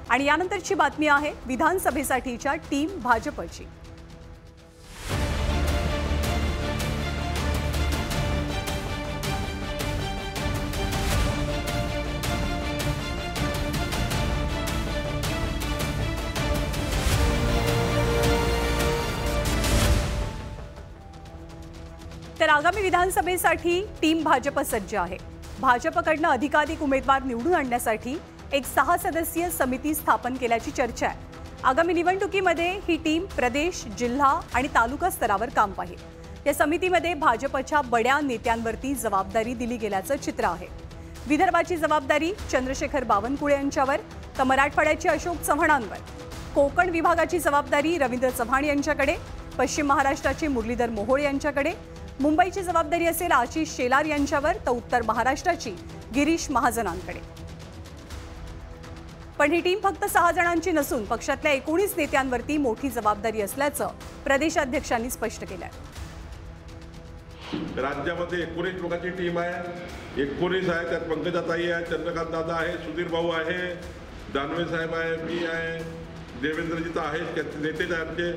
आणि यानंतरची बातमी आहे विधानसभेसाठीच्या टीम भाजपची। तर आगामी विधानसभेसाठी टीम भाजप सज्ज आहे। भाजपकडनं अधिकाधिक उमेदवार निवडून आणण्यासाठी एक 6 सदस्यीय समिती स्थापन केल्याची चर्चा आहे। आगामी निवडणुकीमध्ये ही टीम प्रदेश, जिल्हा आणि तालुका स्तरावर काम पाहिल। या समितीमध्ये भाजपच्या बड्या नेत्यांवरती जबाबदारी दिली गेल्याचं चित्र आहे। विदर्भाची जबाबदारी चंद्रशेखर बावनकुळे यांच्यावर, तर मराठवाड्याची अशोक चव्हाणांवर। कोकण विभागाची जबाबदारी रवींद्र चव्हाण यांच्याकडे, पश्चिम महाराष्ट्राचे मुरलीधर मोहोळ यांच्याकडे। मुंबईची जबाबदारी असेल आशिष शेलार यांच्यावर, तर उत्तर महाराष्ट्राची गिरीश महाजनांकडे। पण ही टीम फक्त 6 जणांची नसून पक्षातल्या 19 नेत्यांवरती मोठी जबाबदारी असल्याचं प्रदेशाध्यक्षांनी स्पष्ट केलंय। राज्यामध्ये 19 लोकांची टीम आहे। 19 आहे, त्यात पंकजाताई आहे, चंद्रकांत दादा आहे, सुधीर भाऊ आहे, दानवे साहेब आहे, मी आहे, देवेंद्रजी तर आहे, नेते आमचे।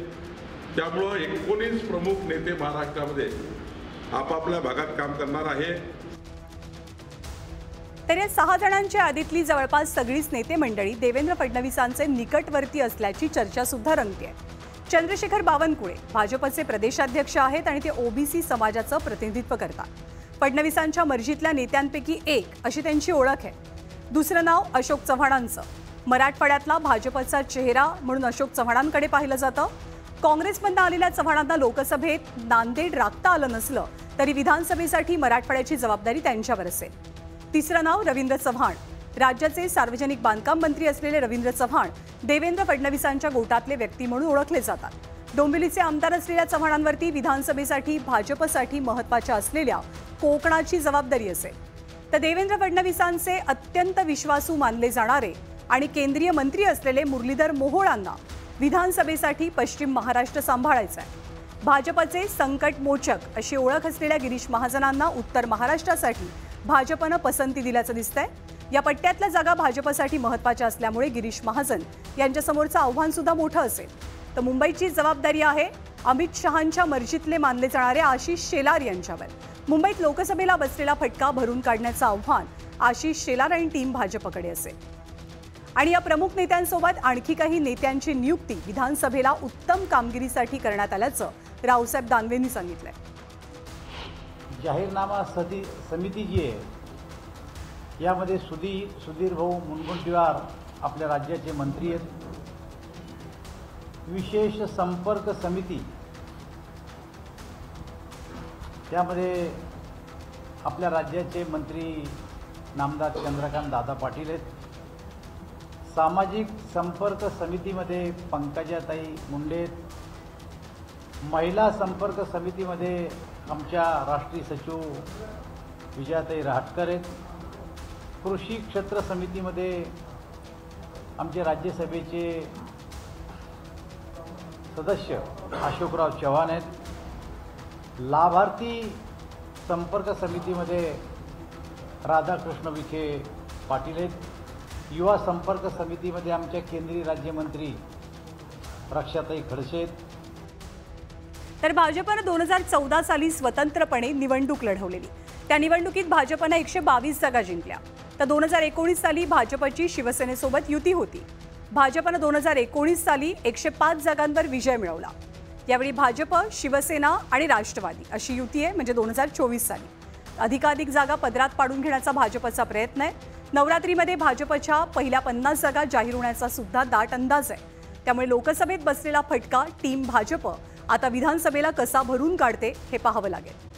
त्यामुळं 19 प्रमुख नेते महाराष्ट्रामध्ये आपापल्या भागात काम करणार आहे। तर या 6 जणांच्या यादीतली जवळपास सगळीच नेते मंडळी देवेंद्र फडणवीसांचे निकटवर्ती असल्याची चर्चा सुद्धा रंगतेय। चंद्रशेखर बावनकुळे भाजपचे प्रदेशाध्यक्ष आहेत आणि ते ओबीसी समाजाचं प्रतिनिधित्व करतात। फडणवीसांच्या मर्जीतल्या नेत्यांपैकी एक अशी त्यांची ओळख आहे। दुसरं नाव अशोक चव्हाणांचं। मराठवाड्यातला भाजपचा चेहरा म्हणून अशोक चव्हाणांकडे पाहिलं जातं। काँग्रेसमधून आलेल्या चव्हाणांना लोकसभेत नांदेड राखता आलं नसलं तरी विधानसभेसाठी मराठवाड्याची जबाबदारी त्यांच्यावर असेल। तिसरं नाव रवींद्र चव्हाण। राज्याचे सार्वजनिक बांधकाम मंत्री असलेले रवींद्र चव्हाण देवेंद्र फडणवीसांच्या गोटातले व्यक्ती म्हणून ओळखले जातात। डोंबिवलीचे आमदार असलेल्या चव्हाणांवरती विधानसभेसाठी भाजपसाठी महत्त्वाच्या असलेल्या कोकणाची जबाबदारी असेल। तर देवेंद्र फडणवीसांचे अत्यंत विश्वासू मानले जाणारे आणि केंद्रीय मंत्री असलेले मुरलीधर मोहोळांना विधानसभेसाठी पश्चिम महाराष्ट्र सांभाळायचं आहे। भाजपचे संकटमोचक अशी ओळख असलेल्या गिरीश महाजनांना उत्तर महाराष्ट्रासाठी भाजपनं पसंती दिल्याचं दिसतंय। या पट्ट्यातल्या जागा भाजपसाठी महत्त्वाच्या असल्यामुळे गिरीश महाजन यांच्यासमोरचं आव्हान सुद्धा मोठं असेल। तर मुंबईची जबाबदारी आहे अमित शहांच्या मर्जीतले मानले जाणारे आशिष शेलार यांच्यावर। मुंबईत लोकसभेला बसलेला फटका भरून काढण्याचं आव्हान आशिष शेलार आणि टीम भाजपकडे असेल। आणि या प्रमुख नेत्यांसोबत आणखी काही नेत्यांची नियुक्ती विधानसभेला उत्तम कामगिरीसाठी करण्यात आल्याचं रावसाहेब दानवेंनी सांगितलंय। जाहीरनामा समिती जी आहे यामध्ये सुधीर भाऊ मुनगंटीवार आपल्या राज्याचे मंत्री आहेत। विशेष संपर्क समिती त्यामध्ये आपल्या राज्याचे मंत्री नामदार चंद्रकांत दादा पाटील आहेत। सामाजिक संपर्क समितीमध्ये पंकजाताई मुंडे। महिला संपर्क समितीमध्ये आमच्या राष्ट्रीय सचिव विजयाताई रहाटकर आहेत। कृषी क्षेत्र समितीमध्ये आमचे राज्यसभेचे सदस्य अशोकराव चव्हाण आहेत। लाभार्थी संपर्क समितीमध्ये राधाकृष्ण विखे पाटील आहेत। युवा संपर्क समितीमध्ये आमच्या केंद्रीय राज्यमंत्री रक्षाताई खडसे आहेत। तर भाजपनं 2014 साली स्वतंत्रपणे निवडणूक लढवलेली। त्या निवडणुकीत भाजपनं 122 जागा जिंकल्या। तर 2019 साली भाजपची शिवसेनेसोबत युती होती। भाजपनं 2019 साली 105 जागांवर विजय मिळवला। यावेळी भाजप, शिवसेना आणि राष्ट्रवादी अशी युती आहे। म्हणजे 2024 साली अधिकाधिक जागा पदरात पाडून घेण्याचा भाजपचा प्रयत्न आहे। नवरात्रीमध्ये भाजपच्या पहिल्या 50 जागा जाहीर होण्याचा सुद्धा दाट अंदाज आहे। त्यामुळे लोकसभेत बसलेला फटका टीम भाजप आता विधानसभेला कसा भरून काढते हे पाहावं लागेल।